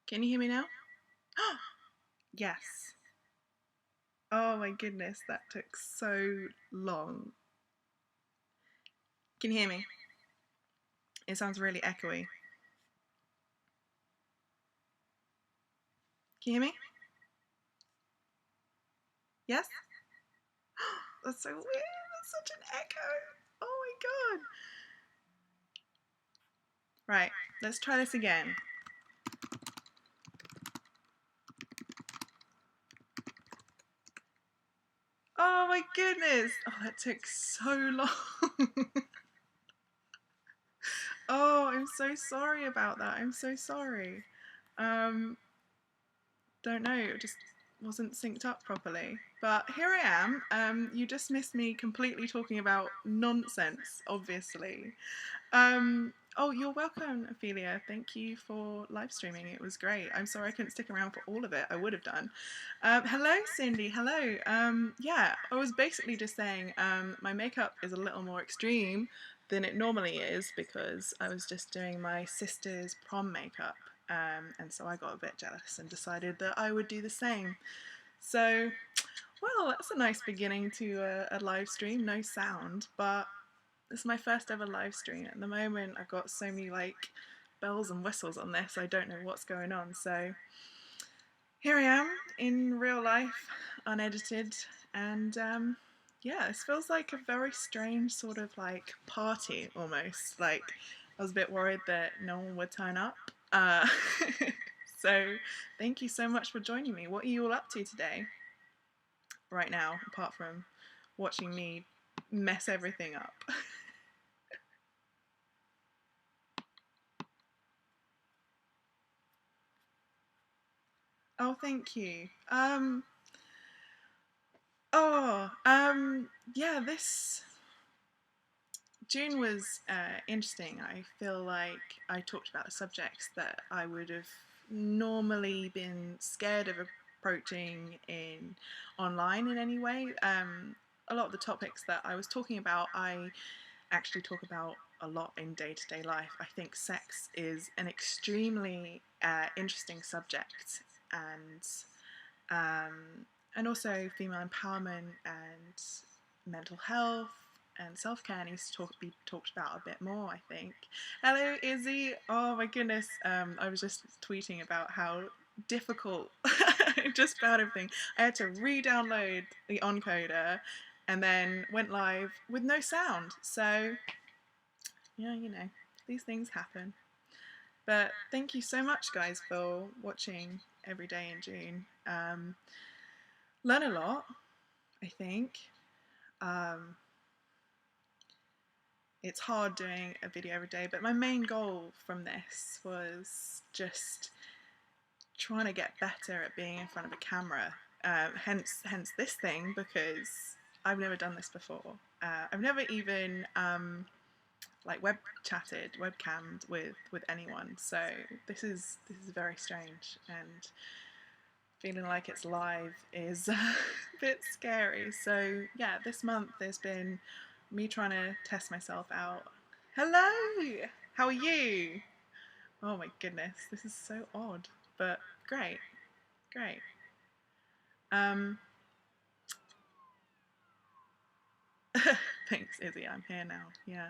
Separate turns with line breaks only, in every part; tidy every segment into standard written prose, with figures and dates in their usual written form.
Can you hear me now? Yes. Oh my goodness, that took so long. Can you hear me? It sounds really echoey. Can you hear me? Yes? That's so weird. That's such an echo. Oh my god. Right, let's try this again. Oh my goodness. Oh, that took so long. Oh, I'm so sorry about that. I'm so sorry. Um, don't know, it just wasn't synced up properly. But here I am. You just missed me completely talking about nonsense, obviously. Oh, you're welcome, Ophelia. Thank you for live streaming. It was great. I'm sorry I couldn't stick around for all of it. I would have done. Hello, Cindy. Hello. Yeah, I was basically just saying my makeup is a little more extreme than it normally is because I was just doing my sister's prom makeup. And so I got a bit jealous and decided that I would do the same. So, well, that's a nice beginning to a live stream. No sound, but this is my first ever live stream. At the moment, I've got so many like bells and whistles on this. I don't know what's going on. So here I am in real life, unedited, and yeah, this feels like a very strange sort of like party almost. Like I was a bit worried that no one would turn up. So thank you so much for joining me. What are you all up to today? Right now, apart from watching me mess everything up. Oh, thank you. Yeah, this June was interesting. I feel like I talked about the subjects that I would have normally been scared of approaching in online in any way. A lot of the topics that I was talking about, I actually talk about a lot in day-to-day life. I think sex is an extremely interesting subject, and and also female empowerment and mental health and self-care needs to be talked about a bit more, I think. Hello, Izzy. Oh my goodness. I was just tweeting about how difficult just about everything. I had to re-download the encoder and then went live with no sound. So yeah, you know, these things happen. But thank you so much, guys, for watching every day in June. Learn a lot, I think. Um, it's hard doing a video every day, but my main goal from this was just trying to get better at being in front of a camera. Hence this thing, because I've never done this before. I've never even like webcammed with anyone. So this is very strange, and feeling like it's live is a bit scary. So yeah, this month there's been me trying to test myself out. Hello, how are you? Oh my goodness, this is so odd, but great, great. Um, thanks, Izzy. I'm here now. Yeah,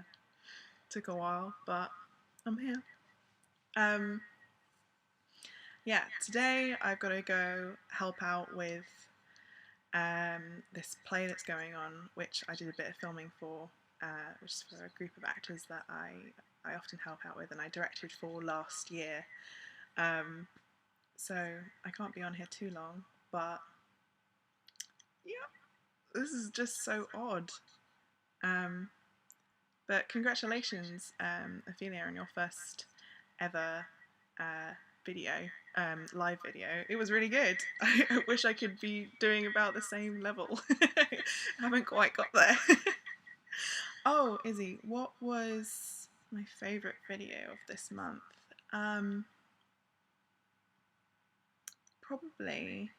took a while, but I'm here. Um, yeah, today I've got to go help out with this play that's going on, which I did a bit of filming for, which is for a group of actors that I often help out with, and I directed for last year. So I can't be on here too long, but yeah, this is just so odd. Um, but congratulations, Ophelia, on your first ever video, live video. It was really good. I wish I could be doing about the same level. I haven't quite got there. Oh, Izzy, what was my favourite video of this month? Probably,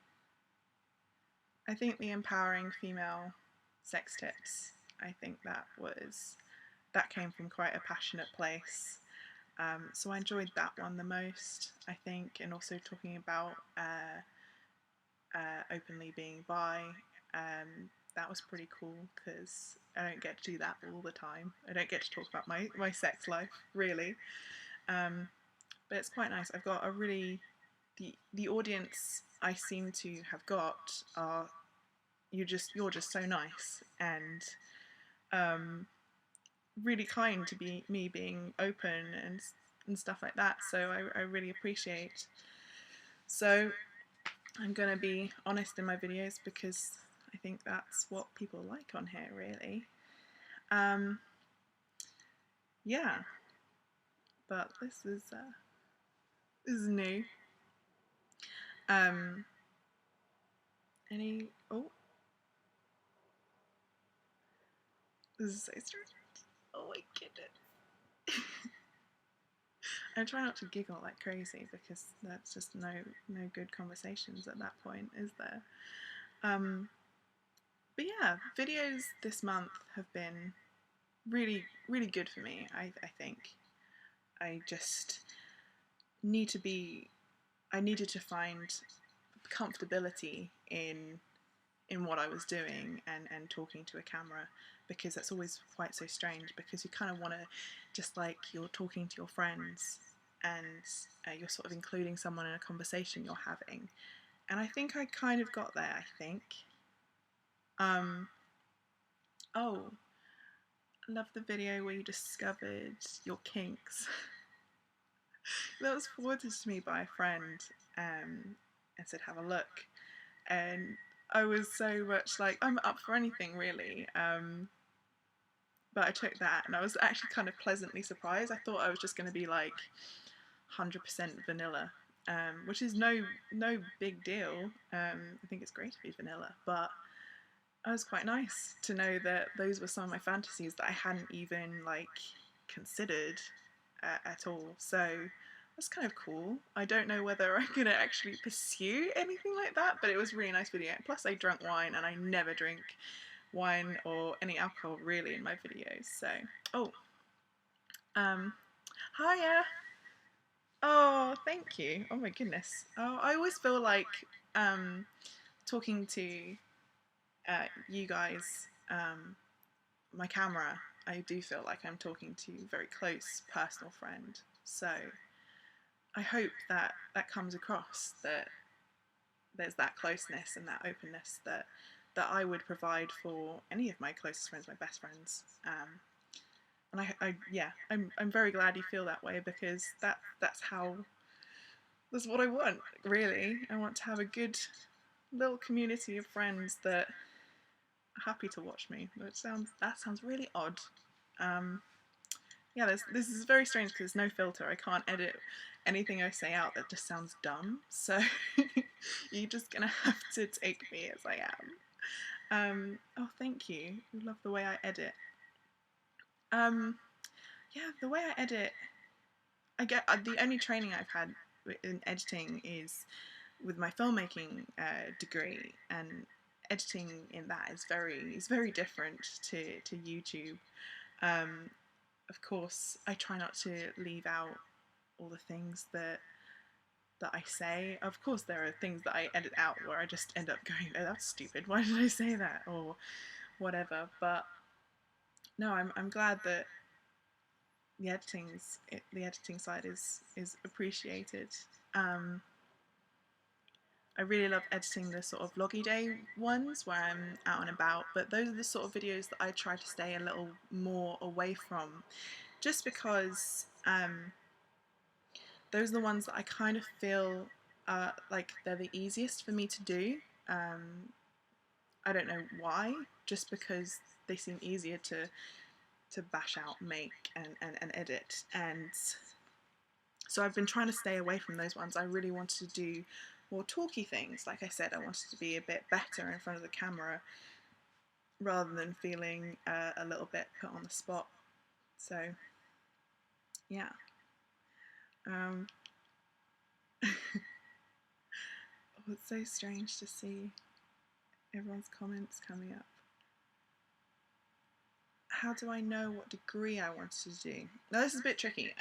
I think the empowering female sex tips. I think that came from quite a passionate place. So I enjoyed that one the most, I think, and also talking about openly being bi. That was pretty cool because I don't get to do that all the time. I don't get to talk about my sex life, really. But it's quite nice. I've got a really the audience I seem to have got are you're just so nice and really kind to be me being open and stuff like that. So I really appreciate. So I'm gonna be honest in my videos because I think that's what people like on here, really. Yeah, but this is new. Um, any this is so strange. Oh my goodness. I try not to giggle like crazy because that's just no good conversations at that point, is there? But yeah, videos this month have been really good for me. I think I just need to be. I needed to find comfortability in what I was doing and talking to a camera because that's always quite so strange because you kind of want to just like you're talking to your friends and you're sort of including someone in a conversation you're having, and I think I kind of got there. I think. Oh, love the video where you discovered your kinks. That was forwarded to me by a friend and said have a look, and I was so much like I'm up for anything really. But I took that and I was actually kind of pleasantly surprised. I thought I was just going to be like 100% vanilla, which is no big deal. I think it's great to be vanilla, but it was quite nice to know that those were some of my fantasies that I hadn't even like considered at all. So that's kind of cool. I don't know whether I'm gonna actually pursue anything like that, but it was a really nice video. Plus, I drank wine, and I never drink wine or any alcohol really in my videos. So, hiya. Oh, thank you. Oh my goodness. Oh, I always feel like talking to you guys, my camera. I do feel like I'm talking to a very close personal friend. So I hope that that comes across that there's that closeness and that openness that I would provide for any of my closest friends, my best friends. And yeah, I'm very glad you feel that way because that's what I want. Really, I want to have a good little community of friends that are happy to watch me. That sounds really odd. Yeah, this is very strange because there's no filter. I can't edit anything I say out that just sounds dumb. So you're just gonna have to take me as I am. Oh, thank you. You love the way I edit. Yeah, the way I edit, I get the only training I've had in editing is with my filmmaking degree, and editing in that is very different to YouTube. Of course, I try not to leave out all the things that I say. Of course, there are things that I edit out where I just end up going, "Oh, that's stupid. Why did I say that?" or whatever. But no, I'm glad that the editing side is appreciated. Um, I really love editing the sort of vloggy day ones where I'm out and about, but those are the sort of videos that I try to stay a little more away from, just because those are the ones that I kind of feel like they're the easiest for me to do. I don't know why, just because they seem easier to bash out, make, and edit. And so I've been trying to stay away from those ones. I really wanted to do more talky things. Like I said, I wanted to be a bit better in front of the camera rather than feeling a little bit put on the spot. So, yeah. Oh, it's so strange to see everyone's comments coming up. How do I know what degree I wanted to do? Now, this is a bit tricky.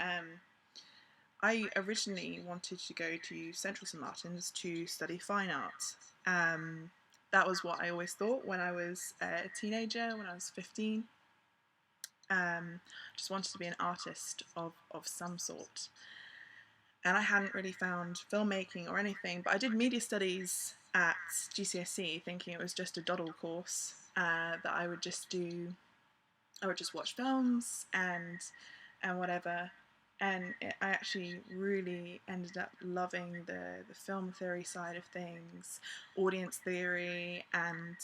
I originally wanted to go to Central St Martin's to study fine art. Um, that was what I always thought when I was a teenager, when I was 15. Just wanted to be an artist of some sort. And I hadn't really found filmmaking or anything, but I did media studies at GCSE thinking it was just a doddle course that I would just do. I would just watch films and whatever. And I actually really ended up loving the film theory side of things, audience theory, and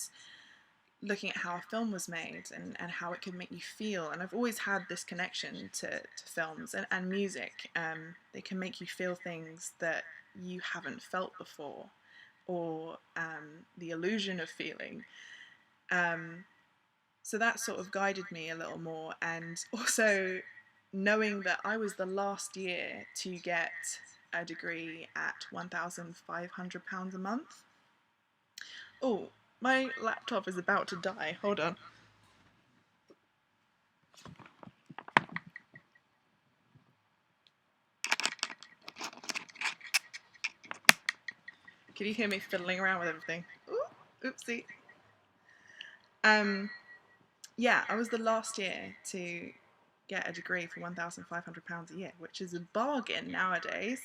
looking at how a film was made and how it could make you feel. And I've always had this connection to films and music. They can make you feel things that you haven't felt before, or the illusion of feeling. Um, so that sort of guided me a little more. And also knowing that I was the last year to get a degree at £1,500 a month. Oh, my laptop is about to die. Hold on. Can you hear me fiddling around with everything? Ooh, oopsie. Yeah, I was the last year to get a degree for £1,500 a year, which is a bargain nowadays.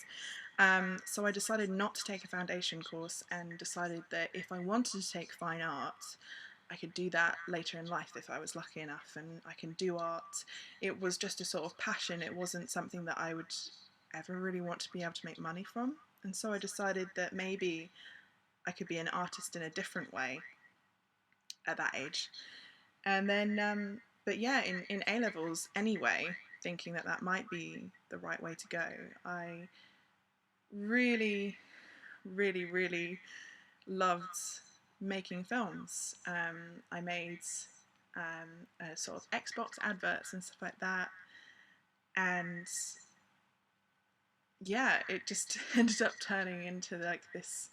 So I decided not to take a foundation course and decided that if I wanted to take fine art, I could do that later in life if I was lucky enough, and I can do art. It was just a sort of passion. It wasn't something that I would ever really want to be able to make money from. And so I decided that maybe I could be an artist in a different way at that age. And then, but yeah, in A levels anyway, thinking that that might be the right way to go, I really, really, really loved making films. I made a sort of Xbox adverts and stuff like that, and yeah, it just ended up turning into like this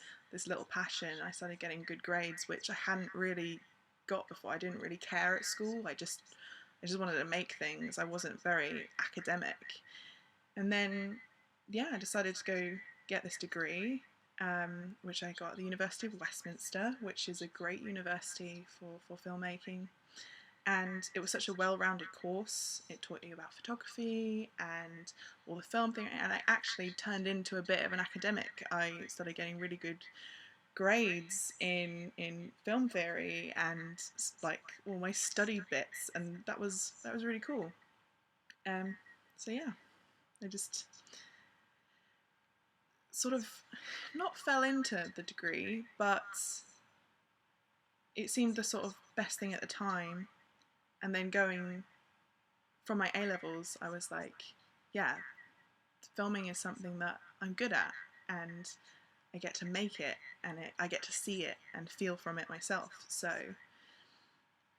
little passion. I started getting good grades, which I hadn't really got before. I didn't really care at school. I just wanted to make things. I wasn't very academic. And then yeah, I decided to go get this degree, which I got at the University of Westminster, which is a great university for filmmaking. And it was such a well-rounded course. It taught you about photography and all the film thing, and I actually turned into a bit of an academic. I started getting really good grades in film theory and like all my study bits, and that was really cool. Um, so yeah, I just sort of not fell into the degree, but it seemed the sort of best thing at the time. And then going from my A levels, I was like, yeah, filming is something that I'm good at, and I get to make it, and I get to see it and feel from it myself. So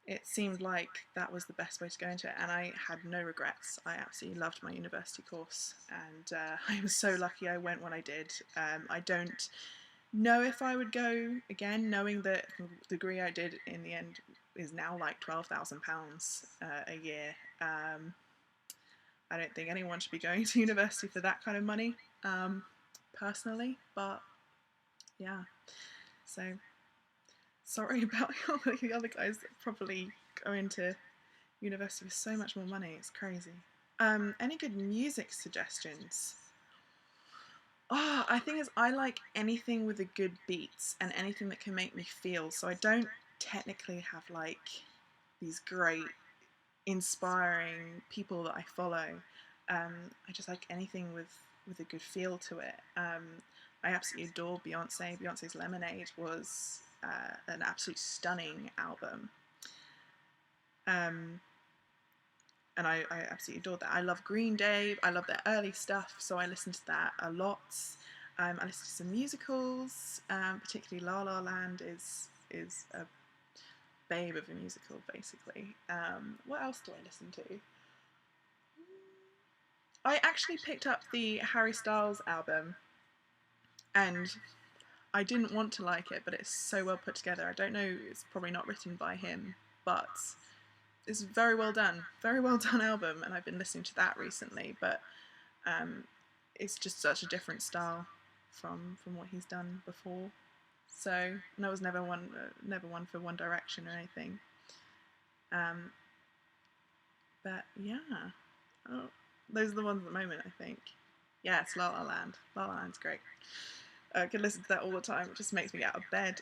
it seemed like that was the best way to go into it, and I had no regrets. I absolutely loved my university course, and I was so lucky I went when I did. I don't know if I would go again, knowing that the degree I did in the end is now like £12,000 a year. I don't think anyone should be going to university for that kind of money, personally, but yeah. So sorry about all the other guys that probably go into university with so much more money. It's crazy. Any good music suggestions? Oh, I think is I like anything with a good beats and anything that can make me feel. So I don't technically have like these great inspiring people that I follow. I just like anything with a good feel to it. I absolutely adore Beyonce. Beyonce's Lemonade was an absolute stunning album. Um, and I absolutely adored that. I love Green Day. I love their early stuff, so I listen to that a lot. I listen to some musicals, particularly La La Land is a babe of a musical, basically. What else do I listen to? I actually picked up the Harry Styles album, and I didn't want to like it, but it's so well put together. I don't know, it's probably not written by him, but it's very well done album, and I've been listening to that recently. But it's just such a different style from what he's done before. So, and I was never one for One Direction or anything. But yeah, oh, those are the ones at the moment, I think. Yeah, it's La La Land. La La Land's great. I could listen to that all the time. It just makes me get out of bed.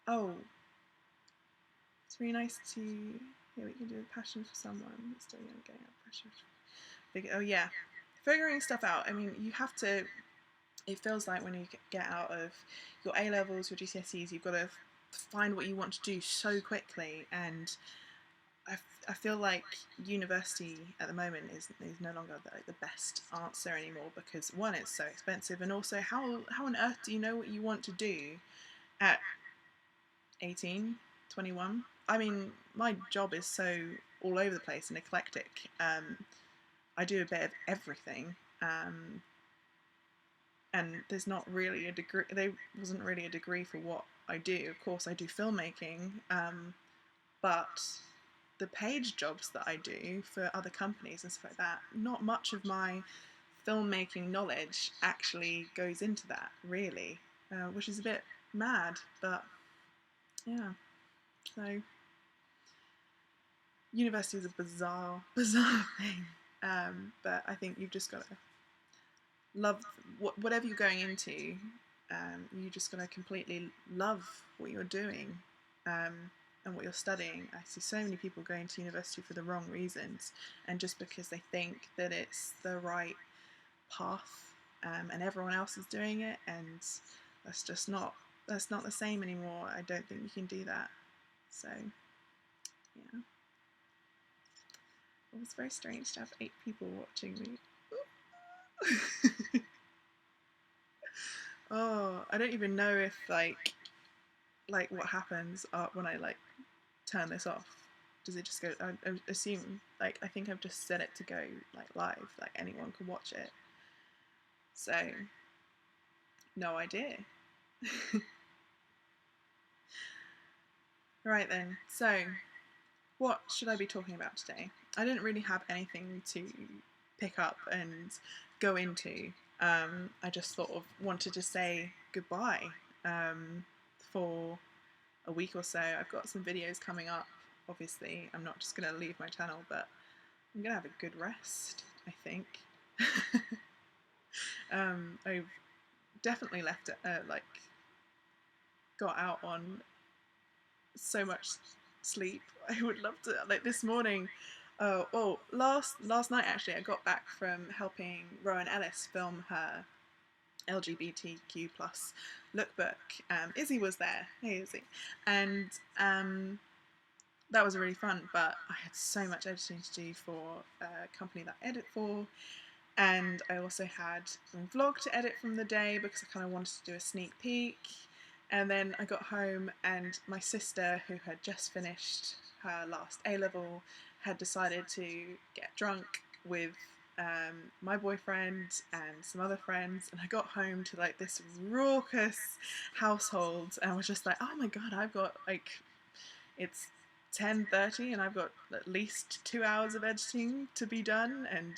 Oh, it's really nice to hear what you can do with passion for someone. Still young, getting out of pressure. Oh yeah, figuring stuff out. I mean, you have to. It feels like when you get out of your A levels, your GCSEs, you've got to find what you want to do so quickly, and I feel like university at the moment is no longer the best answer anymore, because one, it's so expensive, and also how on earth do you know what you want to do at 18, 21? I mean, my job is so all over the place and eclectic. I do a bit of everything. And there's not really a degree. There wasn't really a degree for what I do. Of course, I do filmmaking, but the page jobs that I do for other companies and stuff like that, not much of my filmmaking knowledge actually goes into that, really, which is a bit mad. But yeah, so university is a bizarre thing. But I think you've just got to love whatever you're going into. You just got to completely love what you're doing, and what you're studying. I see so many people going to university for the wrong reasons, and just because they think that it's the right path, and everyone else is doing it, and that's just not the same anymore. I don't think you can do that. So yeah, it was very strange to have 8 people watching me. Oh, I don't even know if like what happens when I like turn this off. Does it just go? I assume, like, I think I've just set it to go like live, like anyone can watch it. So no idea. Right then. So what should I be talking about today? I didn't really have anything to pick up and go into. I just sort of wanted to say goodbye, for a week or so. I've got some videos coming up. Obviously, I'm not just going to leave my channel, but I'm going to have a good rest, I think. I've definitely left it, got out on so much sleep. I would love to, like this morning. Last night actually, I got back from helping Rowan Ellis film her LGBTQ plus lookbook. Izzy was there. Hey Izzy, and that was really fun. But I had so much editing to do for a company that I edit for, and I also had a vlog to edit from the day because I kind of wanted to do a sneak peek. And then I got home, and my sister, who had just finished her last A level, had decided to get drunk with my boyfriend and some other friends. And I got home to like this raucous household, and I was just like, oh my god, I've got like, it's 10:30 and I've got at least 2 hours of editing to be done, and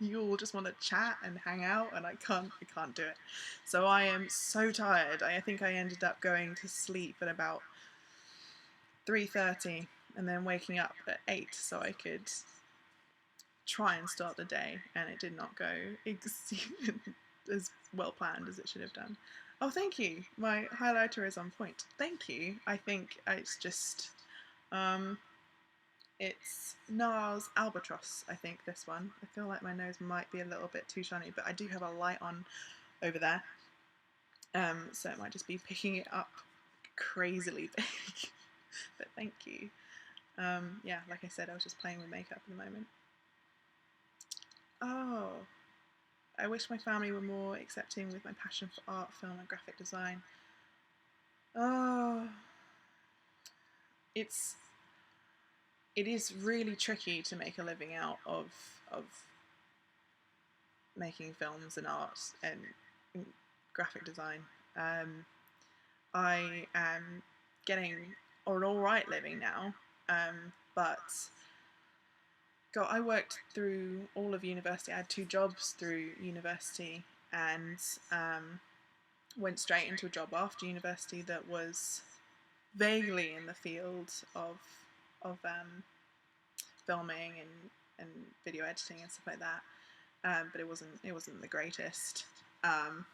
you all just want to chat and hang out, and I can't do it. So I am so tired. I think I ended up going to sleep at about 3:30 and then waking up at 8 so I could try and start the day, and it did not go as well planned as it should have done. Oh, thank you. My highlighter is on point. Thank you. I think it's just it's NARS Albatross, I think, this one. I feel like my nose might be a little bit too shiny, but I do have a light on over there. So it might just be picking it up crazily big. But thank you. Yeah, like I said, I was just playing with makeup at the moment. Oh, I wish my family were more accepting with my passion for art, film, and graphic design. Oh, it is really tricky to make a living out of making films and art and graphic design. I am getting an alright living now, but God, I worked through all of university. I had 2 jobs through university, and went straight into a job after university that was vaguely in the field of filming and video editing and stuff like that. But it wasn't the greatest. Um,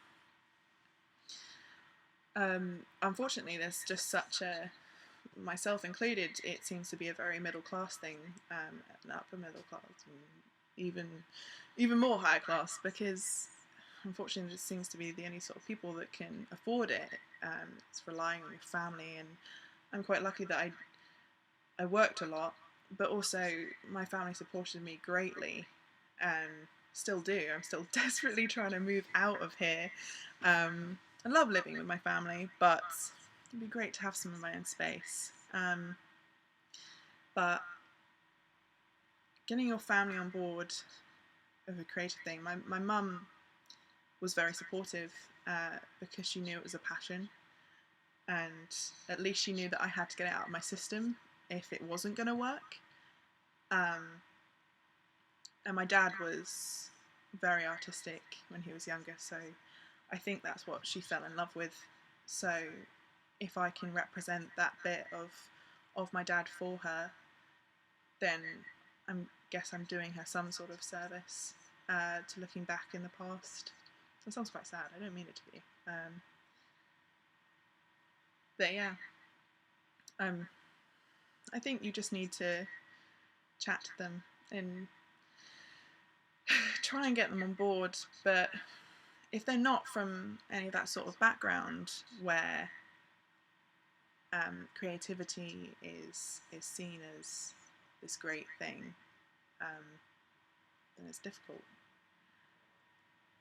Unfortunately, there's just such a, myself included, it seems to be a very middle class thing, an upper middle class, and even more higher class, because unfortunately this seems to be the only sort of people that can afford it. It's relying on your family, and I'm quite lucky that I worked a lot, but also my family supported me greatly, and still do. I'm still desperately trying to move out of here. I love living with my family, but it'd be great to have some of my own space. But getting your family on board of a creative thing, my mum was very supportive, because she knew it was a passion, and at least she knew that I had to get it out of my system if it wasn't going to work. And my dad was very artistic when he was younger, so I think that's what she fell in love with. So if I can represent that bit of my dad for her, then I guess I'm doing her some sort of service, to looking back in the past. It sounds quite sad. I don't mean it to be. But yeah, I think you just need to chat to them and try and get them on board. But if they're not from any of that sort of background where creativity is seen as this great thing, then it's difficult.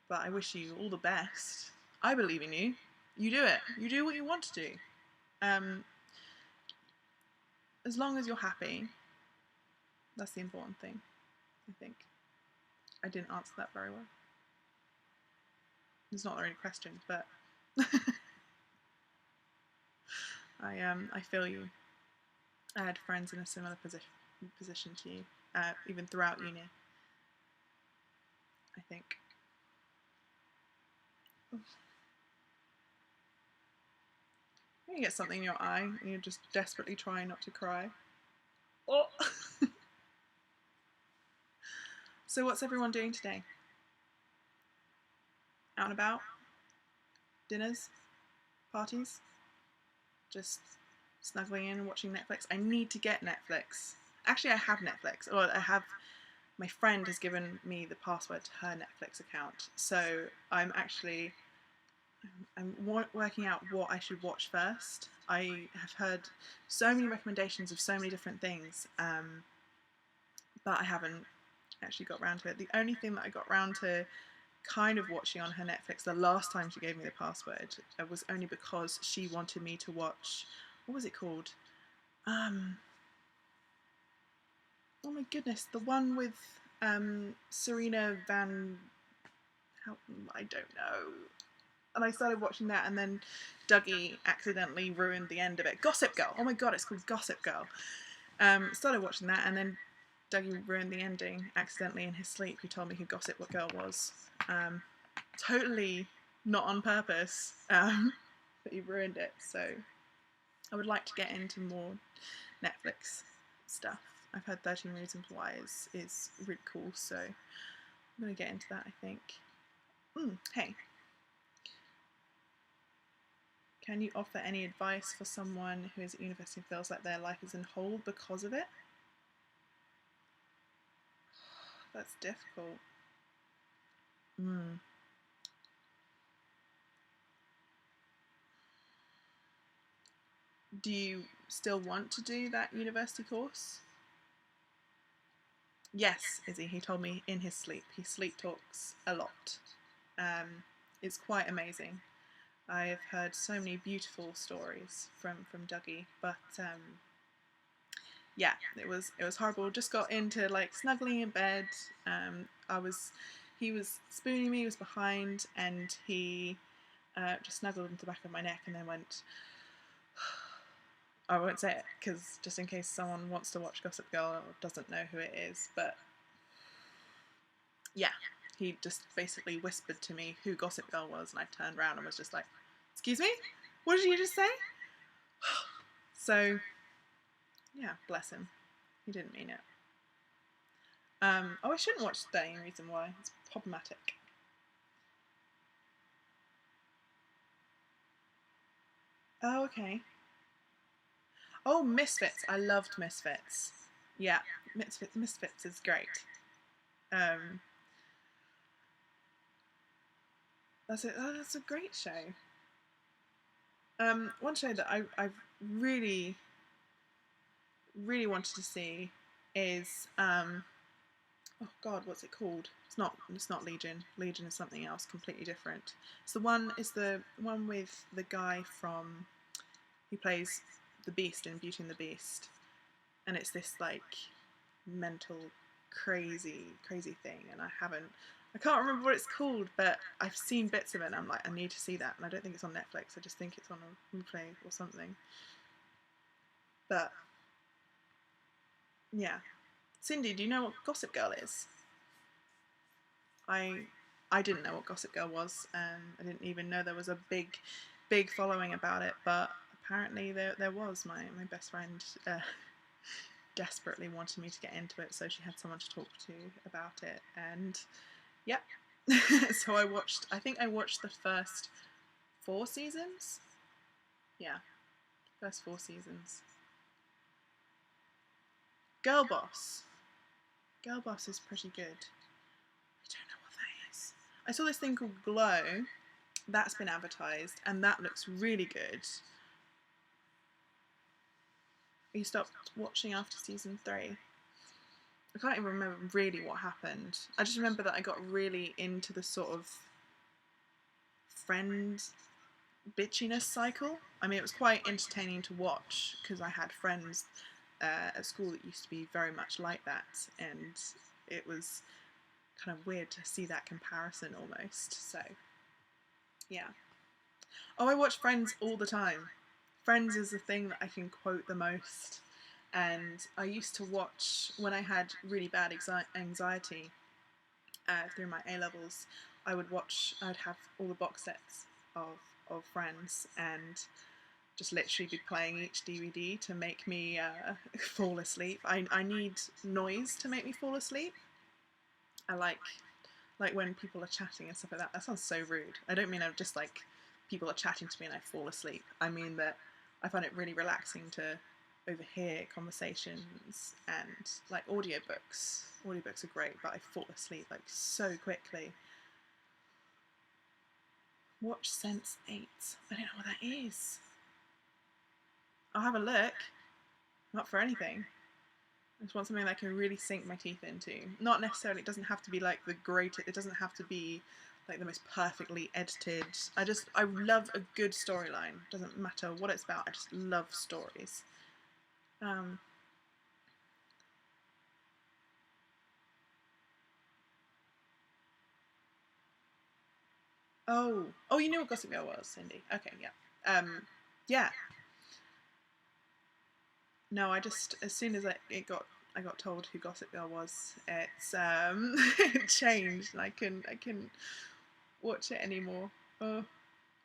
But I wish you all the best. I believe in you. You do it. You do what you want to do. As long as you're happy, that's the important thing, I think. I didn't answer that very well. It's not really a question, but I feel you. I had friends in a similar position to you, even throughout uni, I think. You get something in your eye and you're just desperately trying not to cry. Oh. So what's everyone doing today? Out and about? Dinners? Parties? Just snuggling in and watching Netflix? I need to get Netflix. Actually, I have Netflix. Or I have... My friend has given me the password to her Netflix account. So I'm working out what I should watch first. I have heard so many recommendations of so many different things, but I haven't actually got around to it. The only thing that I got around to kind of watching on her Netflix the last time she gave me the password, was only because she wanted me to watch, what was it called? Oh my goodness, the one with Serena Van... I don't know. And I started watching that, and then Dougie accidentally ruined the end of it. Gossip Girl! Oh my god, it's called Gossip Girl. Started watching that, and then Dougie ruined the ending accidentally in his sleep. He told me who Gossip Girl was. Totally not on purpose, but he ruined it. So I would like to get into more Netflix stuff. I've heard 13 Reasons Why is really cool, so I'm going to get into that, I think. Hey. Can you offer any advice for someone who is at university and feels like their life is in hold because of it? That's difficult. Do you still want to do that university course? Yes, Izzy, he told me in his sleep. He sleep talks a lot. It's quite amazing. I have heard so many beautiful stories from Dougie, but yeah, it was horrible. Just got into like snuggling in bed. He was spooning me. He was behind, and he just snuggled into the back of my neck, and then went. I won't say it because just in case someone wants to watch Gossip Girl or doesn't know who it is, but yeah, he just basically whispered to me who Gossip Girl was, and I turned around and was just like, "Excuse me, what did you just say?" So yeah, bless him. He didn't mean it. Oh, I shouldn't watch 13 Reasons Why. It's problematic. Oh, okay. Oh, Misfits. I loved Misfits. Yeah, Misfits is great. Um, that's a great show. One show that I've really really wanted to see is oh God, what's it called? It's not Legion. Legion is something else, completely different. It's the one with the guy from he plays the Beast in Beauty and the Beast, and it's this like mental crazy thing, and I can't remember what it's called, but I've seen bits of it and I'm like, I need to see that, and I don't think it's on Netflix, I just think it's on a replay or something. But yeah. Cindy, do you know what Gossip Girl is? I I didn't know what Gossip Girl was, and I didn't even know there was a big following about it. But apparently there was. My best friend desperately wanted me to get into it, so she had someone to talk to about it. And yep. So I watched. I think I watched the first 4 seasons. Yeah, first 4 seasons. Girl Boss. Girl Boss is pretty good. I don't know what that is. I saw this thing called Glow. That's been advertised, and that looks really good. You stopped watching after season 3. I can't even remember really what happened. I just remember that I got really into the sort of friend bitchiness cycle. I mean, it was quite entertaining to watch because I had friends at school that used to be very much like that, and it was kind of weird to see that comparison almost. So, yeah. Oh, I watch Friends all the time. Friends is the thing that I can quote the most. And I used to watch when I had really bad anxiety through my A levels. I'd have all the box sets of Friends and just literally be playing each DVD to make me fall asleep. I need noise to make me fall asleep. I like when people are chatting and stuff like that. That sounds so rude. I don't mean I'm just like people are chatting to me and I fall asleep. I mean that I find it really relaxing to overhear conversations and like audiobooks. Audiobooks are great, but I fall asleep like so quickly. Watch Sense8. I don't know what that is. I'll have a look. Not for anything. I just want something that I can really sink my teeth into. Not necessarily, it doesn't have to be like the greatest, it doesn't have to be like the most perfectly edited. I love a good storyline. Doesn't matter what it's about, I just love stories. Um, oh, you knew what Gossip Girl was, Cindy. Okay, yeah. Yeah. No, I just, as soon as I got told who Gossip Girl was, it's it changed, and I can watch it anymore. Oh,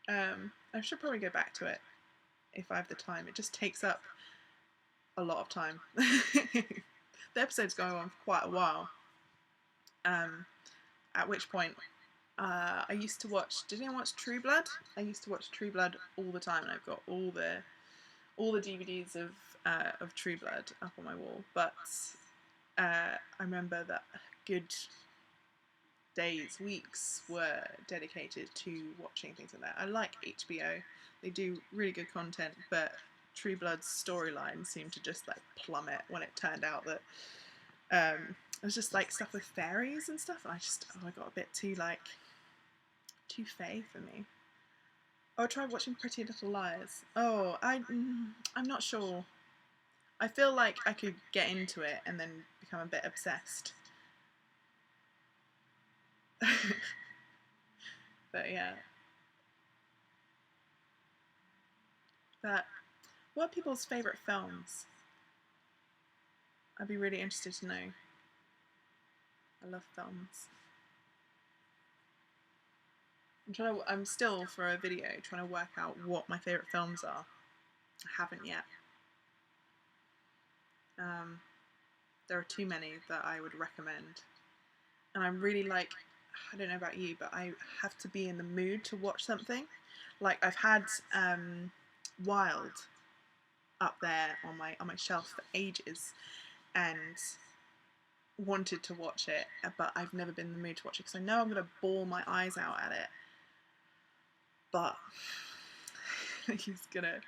I should probably go back to it if I have the time. It just takes up a lot of time. The episode's going on for quite a while. Um, at which point, I used to watch. Did anyone watch True Blood? I used to watch True Blood all the time, and I've got all the DVDs of True Blood up on my wall. But I remember that good days, weeks were dedicated to watching things like that. I like HBO; they do really good content, but True Blood's storyline seemed to just like plummet when it turned out that it was just like stuff with fairies and stuff, and I got a bit too fey for me. Oh, I tried watching Pretty Little Liars. I'm not sure. I feel like I could get into it and then become a bit obsessed. But yeah, but what are people's favourite films? I'd be really interested to know. I love films. I'm still for a video trying to work out what my favourite films are. I haven't yet. There are too many that I would recommend. And I'm really like, I don't know about you, but I have to be in the mood to watch something. Like I've had Wild up there on my shelf for ages, and wanted to watch it, but I've never been in the mood to watch it because I know I'm going to bawl my eyes out at it. But he's gonna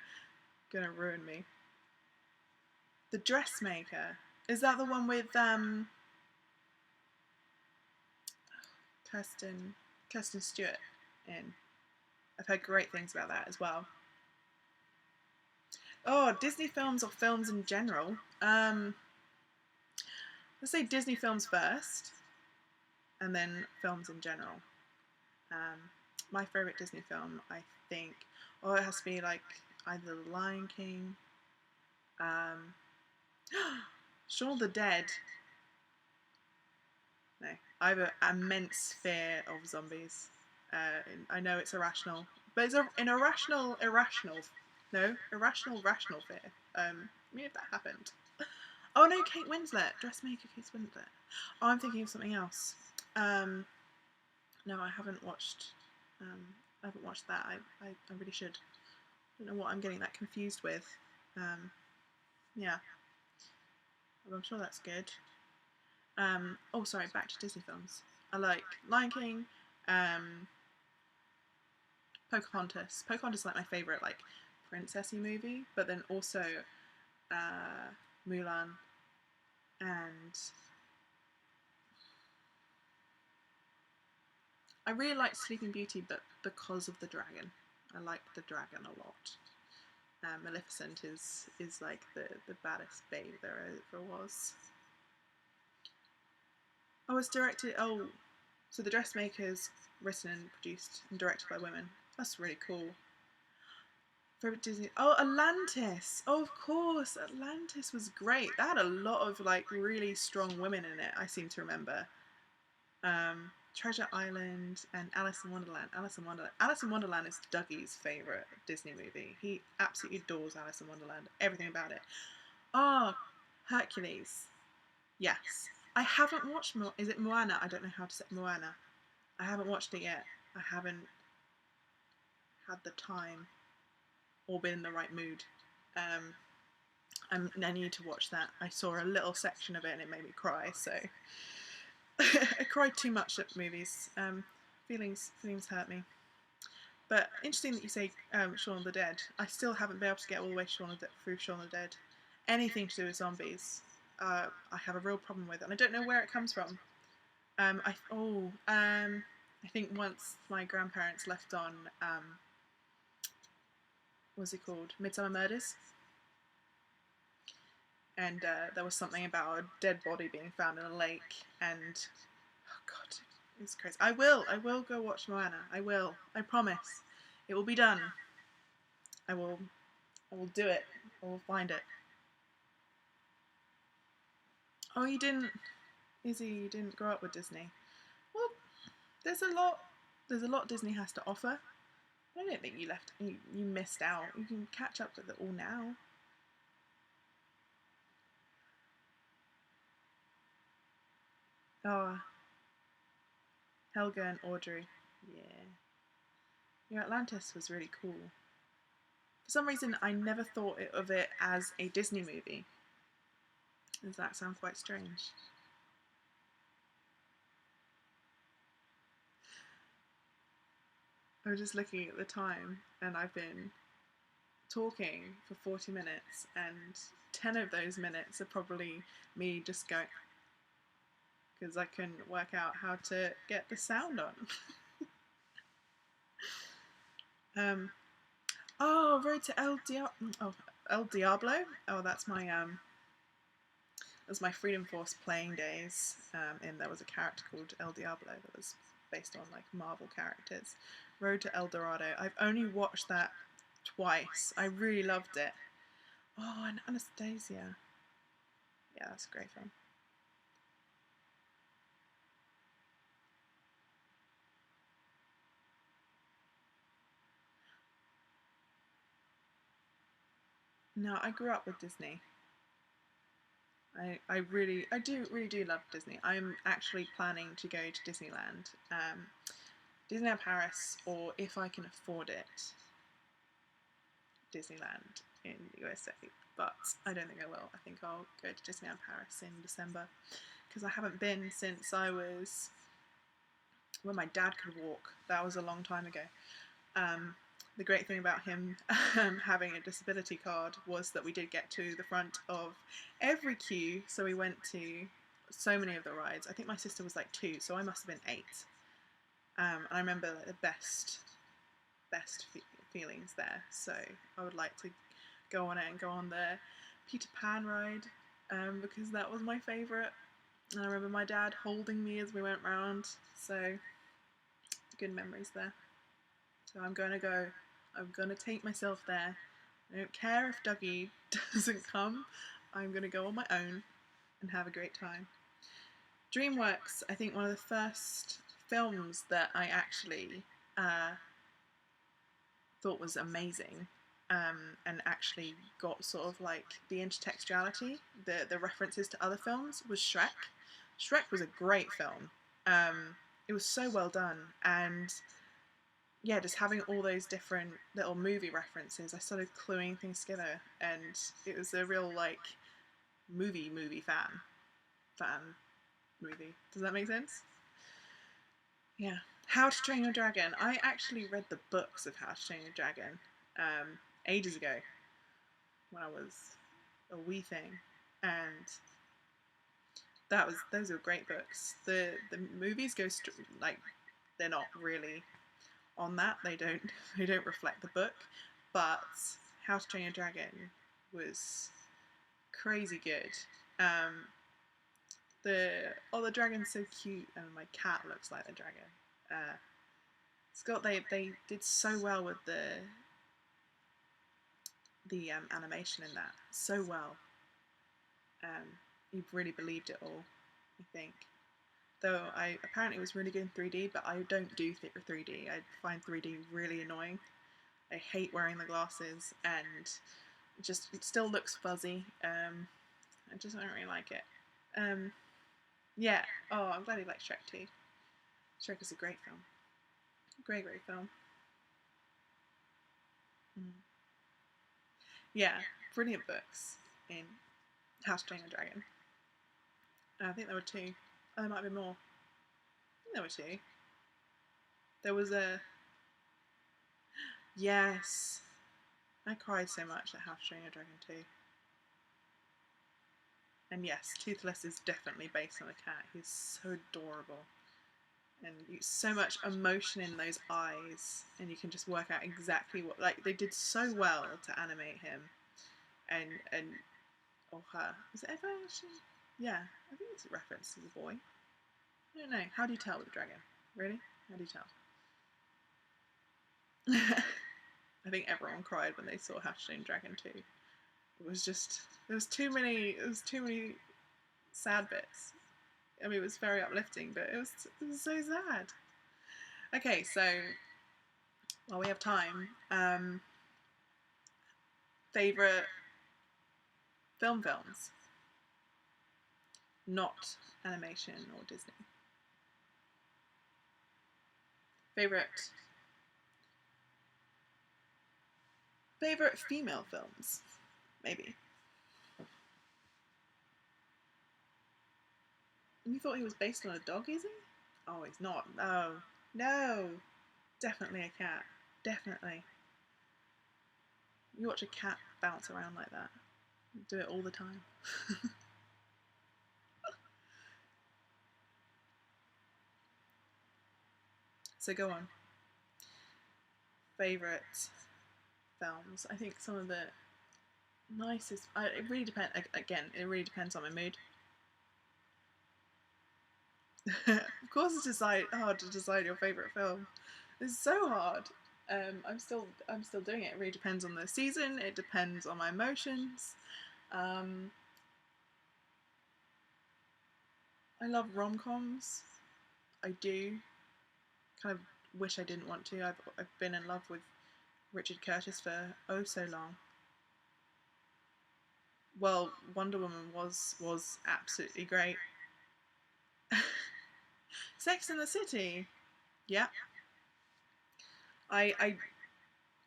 ruin me. The Dressmaker, is that the one with Kirsten Stewart in? I've heard great things about that as well. Oh, Disney films or films in general. Let's say Disney films first, and then films in general. My favourite Disney film, I think, it has to be like either The Lion King, Shaun of the Dead. No, I have an immense fear of zombies. I know it's irrational, but it's an irrational fear. I mean, if that happened. Oh no, Kate Winslet, Dressmaker, Kate Winslet. Oh, I'm thinking of something else. No, I haven't watched. I haven't watched that. I really should. I don't know what I'm getting that confused with. Yeah. Well, I'm sure that's good. Oh, sorry, back to Disney films. I like Lion King, Pocahontas. Pocahontas is like my favourite like princessy movie, but then also Mulan and I really like Sleeping Beauty, but because of the dragon. I like the dragon a lot. Maleficent is like the baddest babe there ever was. Oh, it's directed. Oh, so The Dressmaker's written and produced and directed by women. That's really cool. Favorite Disney? Oh, Atlantis. Oh, of course, Atlantis was great. That had a lot of like really strong women in it. I seem to remember. Treasure Island and Alice in Wonderland. Alice in Wonderland is Dougie's favourite Disney movie. He absolutely adores Alice in Wonderland. Everything about it. Oh, Hercules. Yes. I haven't watched is it Moana? I don't know how to say Moana. I haven't watched it yet. I haven't had the time or been in the right mood. I need to watch that. I saw a little section of it and it made me cry, so I cried too much at movies. Feelings hurt me. But interesting that you say Shaun of the Dead. I still haven't been able to get all the way through Shaun of the Dead. Anything to do with zombies, I have a real problem with, and I don't know where it comes from. I think once my grandparents left on what's it called, Midsummer Murders, and there was something about a dead body being found in a lake, and oh god, it's crazy. I will go watch Moana. I promise. It will be done. I will do it. I will find it. Oh, you didn't, Izzy, you didn't grow up with Disney. Well, there's a lot Disney has to offer. I don't think you missed out. You can catch up with it all now. Oh, Helga and Audrey. Yeah. Your Atlantis was really cool. For some reason, I never thought of it as a Disney movie. Does that sound quite strange? I was just looking at the time, and I've been talking for 40 minutes, and 10 of those minutes are probably me just going, because I couldn't work out how to get the sound on. Oh, Road to El Diablo. Oh, that's my Freedom Force playing days. And there was a character called El Diablo that was based on like Marvel characters. Road to El Dorado. I've only watched that twice. I really loved it. Oh, and Anastasia. Yeah, that's a great film. No, I grew up with Disney. I do really do love Disney. I'm actually planning to go to Disneyland, Disneyland Paris, or if I can afford it, Disneyland in the USA. But I don't think I will. I think I'll go to Disneyland Paris in December because I haven't been since I was when my dad could walk. That was a long time ago. Um, the great thing about him having a disability card was that we did get to the front of every queue, so we went to so many of the rides. I think my sister was like 2, so I must have been 8. And I remember like, the best feelings there. So I would like to go on it and go on the Peter Pan ride because that was my favourite. And I remember my dad holding me as we went round. So good memories there. So I'm going to go. I'm going to take myself there. I don't care if Dougie doesn't come. I'm going to go on my own and have a great time. DreamWorks, I think one of the first films that I actually thought was amazing and actually got sort of like the intertextuality, the references to other films was Shrek. Shrek was a great film. It was so well done, and yeah, just having all those different little movie references, I started cluing things together, and it was a real like movie fan movie. Does that make sense? Yeah. How to Train Your Dragon. I actually read the books of How to Train Your Dragon ages ago when I was a wee thing, and those were great books. The movies go like they're not really on that. They don't reflect the book, but How to Train Your Dragon was crazy good. The dragon's so cute, and my cat looks like the dragon. Scott, they did so well with the animation in that, so well. You really believed it all, I think. Though I apparently was really good in 3D, but I don't do 3D. I find 3D really annoying. I hate wearing the glasses, and it still looks fuzzy. I just don't really like it. Yeah. Oh, I'm glad you like Shrek too. Shrek is a great film. Great film. Mm. Yeah, brilliant books in How to Train a Dragon. I think there were 2. Oh, there might be more. I think there were 2. There was a yes. I cried so much at How to Train a Dragon 2. And yes, Toothless is definitely based on a cat. He's so adorable. And so much emotion in those eyes, and you can just work out exactly what, like, they did so well to animate him and or her. Is it ever actually? Yeah, I think it's a reference to the boy. I don't know. How do you tell with a dragon? Really? How do you tell? I think everyone cried when they saw How to Train Dragon 2. It was just there was too many sad bits. I mean, it was very uplifting, but it was so sad. Okay, so while we have time, favorite films, not animation or Disney. Favorite female films, maybe. You thought he was based on a dog, is he? Oh, he's not. No, no, definitely a cat. Definitely. You watch a cat bounce around like that. You do it all the time. So go on. Favorite films. I think some of the nicest. It really depends. Again, it really depends on my mood. Of course, it's hard to decide your favorite film. It's so hard. I'm still doing it. It really depends on the season. It depends on my emotions. Um, I love rom coms. I do. Kind of wish I didn't want to. I've been in love with Richard Curtis for oh so long. well, Wonder Woman was absolutely great. Sex in the City. Yeah. I I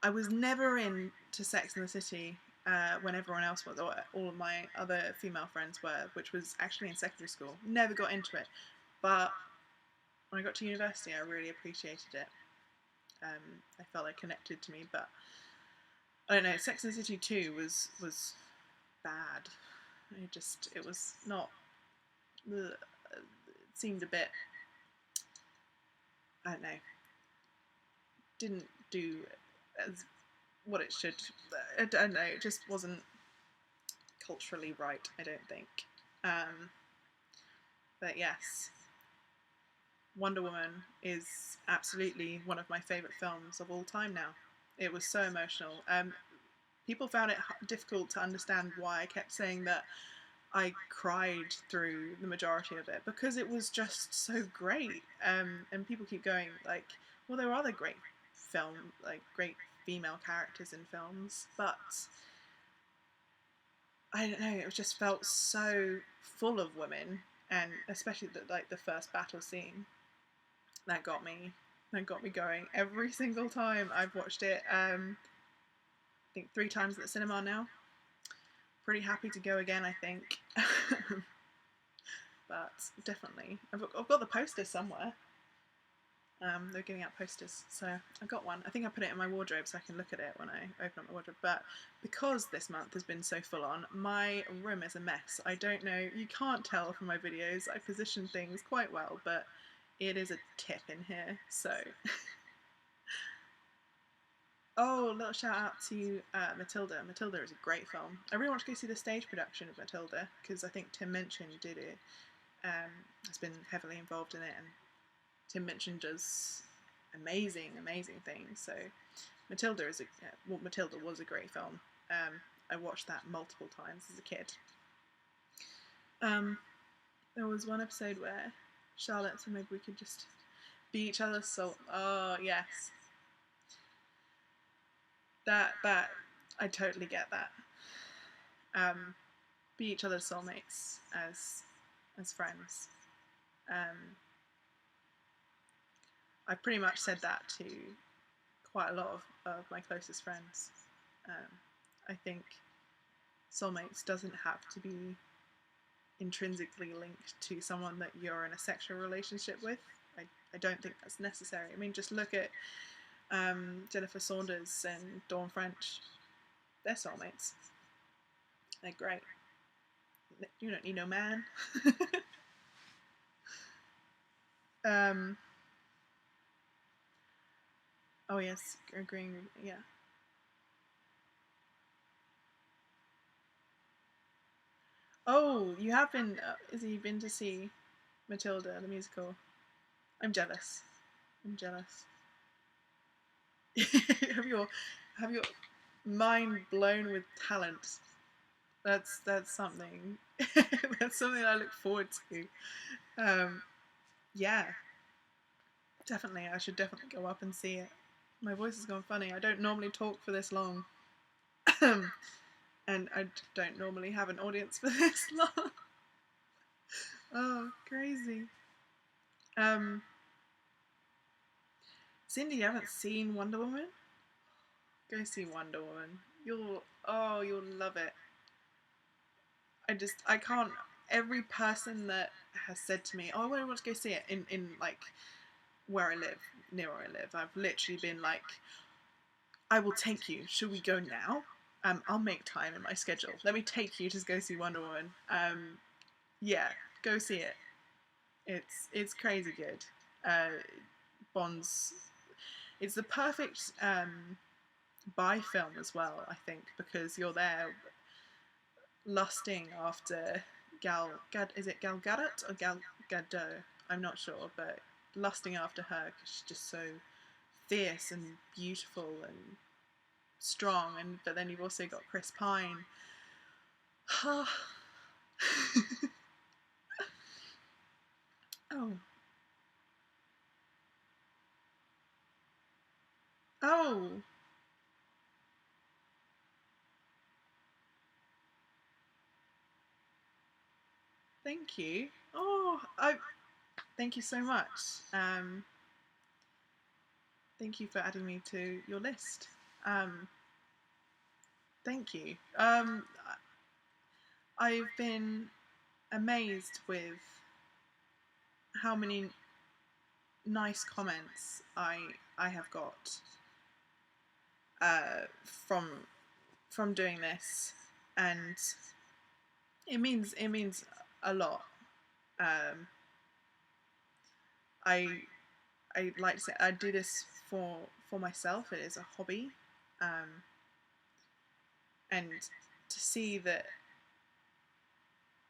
I was never into Sex in the City when everyone else was, or all of my other female friends were, which was actually in secondary school. Never got into it, but when I got to university, I really appreciated it. I felt it connected to me, but I don't know. Sex and the City 2 was bad. It was not. It seemed a bit. I don't know. Didn't do as what it should. I don't know. It just wasn't culturally right. I don't think. Um, but yes, Wonder Woman is absolutely one of my favourite films of all time now. It was so emotional. People found it difficult to understand why I kept saying that I cried through the majority of it because it was just so great. And people keep going like, well, there are other great great female characters in films, but I don't know. It just felt so full of women, and especially the first battle scene that got me going every single time I've watched it. I think 3 times at the cinema now. Pretty happy to go again, I think. But definitely, I've got the poster somewhere. They're giving out posters, so I got one. I think I put it in my wardrobe so I can look at it when I open up my wardrobe. But because this month has been so full on, my room is a mess. I don't know, you can't tell from my videos. I position things quite well, but it is a tip in here. So, oh, a little shout out to Matilda. Matilda is a great film. I really want to go see the stage production of Matilda because I think Tim Minchin did it. Has been heavily involved in it, and Tim Minchin does amazing things. So Matilda Matilda was a great film. I watched that multiple times as a kid. There was one episode where Charlotte said maybe we could just be each other's soul. Oh yes, that I totally get that. Be each other's soulmates as friends. I've pretty much said that to quite a lot of my closest friends. I think soulmates doesn't have to be intrinsically linked to someone that you're in a sexual relationship with. I don't think that's necessary. I mean, just look at Jennifer Saunders and Dawn French. They're soulmates. They're great. You don't need no man. Oh yes, agreeing. Yeah. Oh, you have been. Is he been to see Matilda the musical? I'm jealous. I'm jealous. have your mind blown with talent. That's something. That's something I look forward to. Um, yeah, definitely. I should definitely go up and see it. My voice has gone funny. I don't normally talk for this long, and I don't normally have an audience for this long. Oh, crazy. Um, Cindy, you haven't seen Wonder Woman? Go see Wonder Woman. You'll love it. I can't. Every person that has said to me, "Oh, I want to go see it," in like where I live, near where I live, I've literally been like, "I will take you. Should we go now? I'll make time in my schedule. Let me take you to go see Wonder Woman. Yeah, go see it. It's crazy good. Bond's. It's the perfect buy film as well, I think, because you're there lusting after is it Gal Gadot or Gal Gadot? I'm not sure, but lusting after her because she's just so fierce and beautiful and strong. And but then you've also got Chris Pine. oh, oh, Thank you. Oh, thank you so much. Thank you for adding me to your list. Um, thank you. I've been amazed with how many nice comments I have got from doing this, and it means a lot. Um, I I like to say I do this for myself. It is a hobby, um, and to see that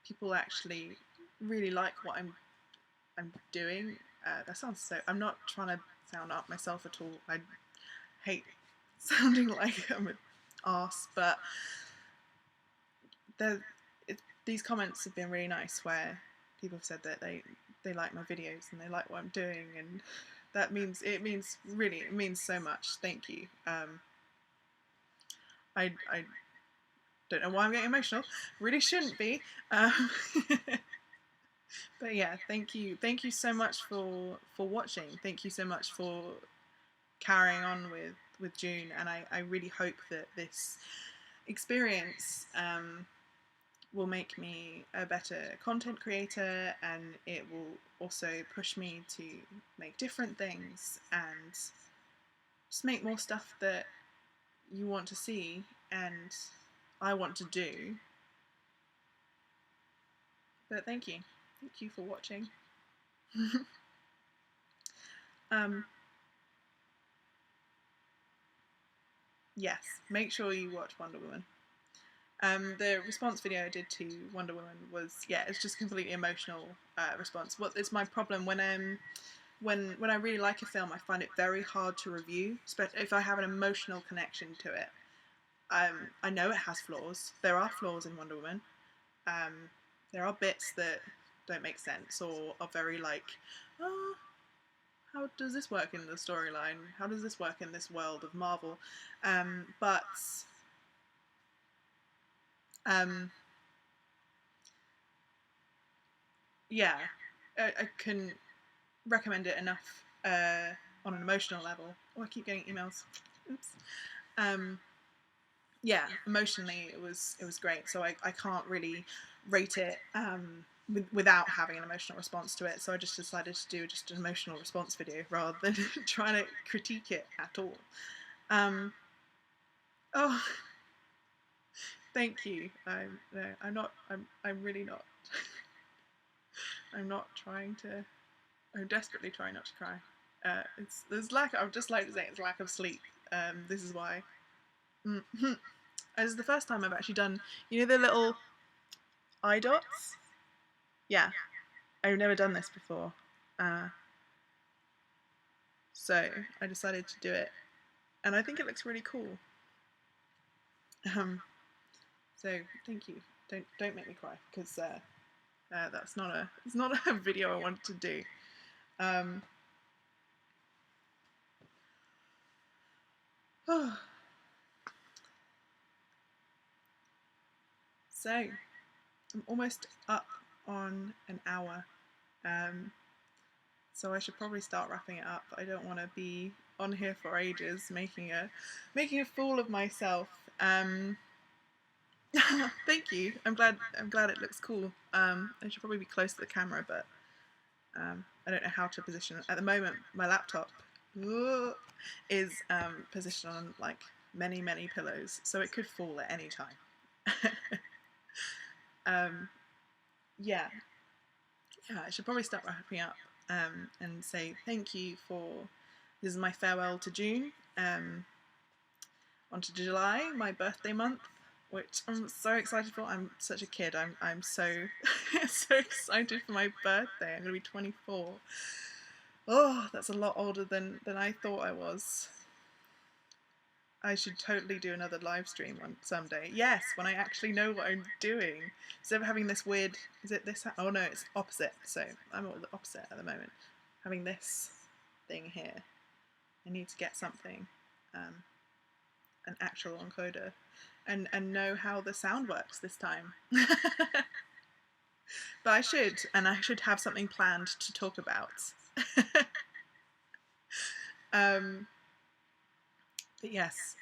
people actually really like what I'm doing. That sounds so. I'm not trying to sound up myself at all. I hate sounding like I'm an arse, but these comments have been really nice, where people have said that they like my videos and they like what I'm doing, and it means so much. Thank you. I don't know why I'm getting emotional. Really shouldn't be. But yeah, thank you so much for watching. Thank you so much for carrying on with June, and I really hope that this experience will make me a better content creator, and it will also push me to make different things and just make more stuff that you want to see and I want to do. But thank you for watching. um, yes, make sure you watch Wonder Woman. The response video I did to Wonder Woman was, yeah, it's just completely emotional response. What is my problem when I really like a film, I find it very hard to review, especially if I have an emotional connection to it. I know it has flaws. There are flaws in Wonder Woman. Um, there are bits that don't make sense or are very like, oh, how does this work in the storyline? How does this work in this world of Marvel? But um, yeah, I can recommend it enough on an emotional level. Oh, I keep getting emails. Oops. Um, yeah, emotionally it was great. So I can't really rate it without having an emotional response to it. So I just decided to do just an emotional response video rather than trying to critique it at all. Oh, thank you. No, I'm not. I'm really not. I'm not trying to. I'm desperately trying not to cry. There's lack. I would just like to say it's lack of sleep. This is why. Mm-hmm. This is the first time I've actually done. You know the little eye dots? Yeah, I've never done this before. So I decided to do it, and I think it looks really cool. Um, so thank you. Don't make me cry, because that's not a it's not a video I wanted to do. Um, so I'm almost up on an hour. So I should probably start wrapping it up. I don't want to be on here for ages making a fool of myself. Thank you. I'm glad it looks cool. I should probably be close to the camera, but I don't know how to position it. At the moment, my laptop is positioned on like many pillows, so it could fall at any time. Yeah, I should probably start wrapping up and say thank you for. This is my farewell to June. On to July, my birthday month, which I'm so excited for. I'm such a kid. I'm so so excited for my birthday. I'm gonna be 24. Oh, that's a lot older than I thought I was. I should totally do another live stream one someday. Yes, when I actually know what I'm doing. Instead of having this weird, is it this? Oh no, it's opposite. So I'm all the opposite at the moment. Having this thing here. I need to get something, an actual encoder, and know how the sound works this time. but I should, and I should have something planned to talk about. um, but yes,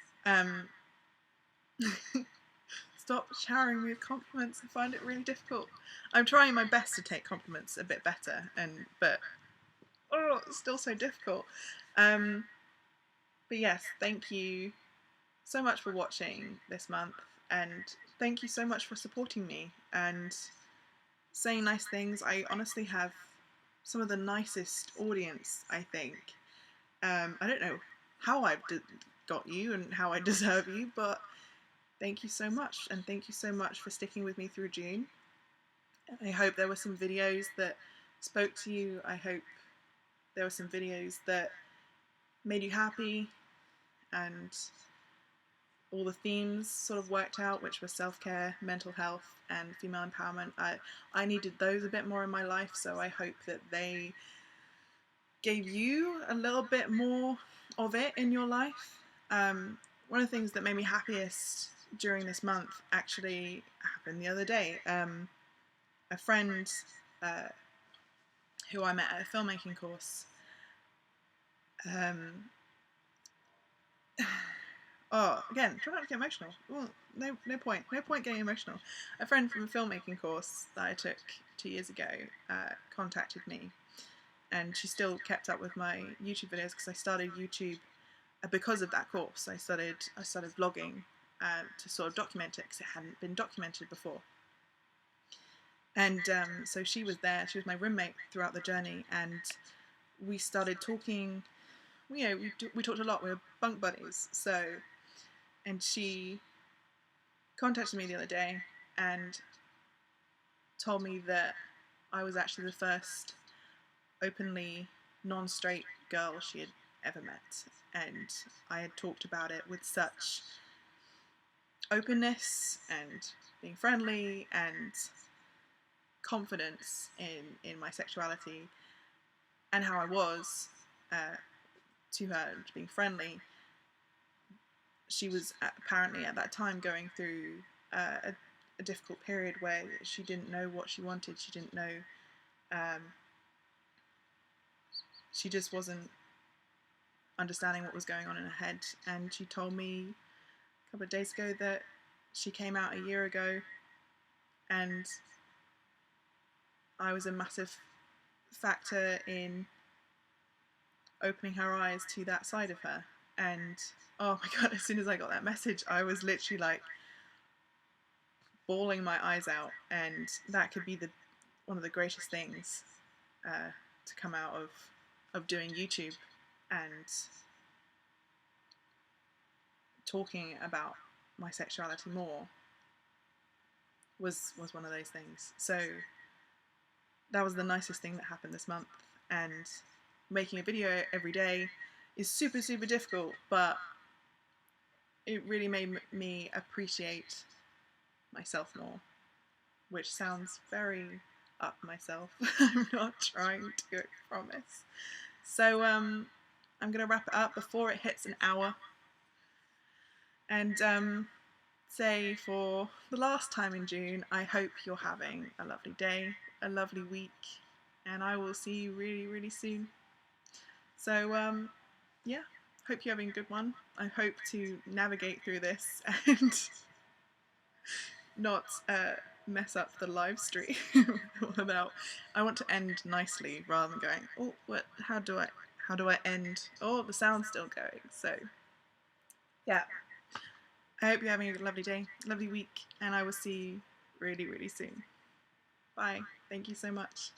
stop showering me with compliments. I find it really difficult. I'm trying my best to take compliments a bit better, but it's still so difficult. But yes, thank you so much for watching this month, and thank you so much for supporting me and saying nice things. I honestly have some of the nicest audience, I think. I don't know how I've got you and how I deserve you, but thank you so much, and thank you so much for sticking with me through June. I hope there were some videos that spoke to you. I hope there were some videos that made you happy, and all the themes sort of worked out, which were self-care, mental health, and female empowerment. I needed those a bit more in my life, so I hope that they gave you a little bit more of it in your life. One of the things that made me happiest during this month actually happened the other day. A friend who I met at a filmmaking course. Again, try not to get emotional. Well, no point getting emotional. A friend from a filmmaking course that I took 2 years ago contacted me, and she still kept up with my YouTube videos because I started YouTube because of that course. I started vlogging to sort of document it because it hadn't been documented before. And so she was there. She was my roommate throughout the journey, and we started talking. You know, we talked a lot. We were bunk buddies. So, and she contacted me the other day and told me that I was actually the first openly non-straight girl she had ever met, and I had talked about it with such openness and being friendly and confidence in my sexuality and how I was to her, being friendly. She was apparently at that time going through a difficult period where she didn't know what she wanted. She didn't know. She just wasn't understanding what was going on in her head. And she told me a couple of days ago that she came out a year ago, and I was a massive factor in opening her eyes to that side of her. And oh my god, as soon as I got that message, I was literally like bawling my eyes out. And that could be one of the greatest things to come out of doing YouTube and talking about my sexuality more was one of those things. So that was the nicest thing that happened this month. And making a video every day is super difficult, but it really made me appreciate myself more, which sounds very up myself. I'm not trying to, I promise. So I'm gonna wrap it up before it hits an hour, and say for the last time in June, I hope you're having a lovely day, a lovely week, and I will see you really soon. So yeah, hope you're having a good one. I hope to navigate through this and not mess up the live stream without. I want to end nicely rather than going, oh, what? How do I end? Oh, the sound's still going. So yeah, I hope you're having a lovely day, lovely week, and I will see you really soon. Bye. Thank you so much.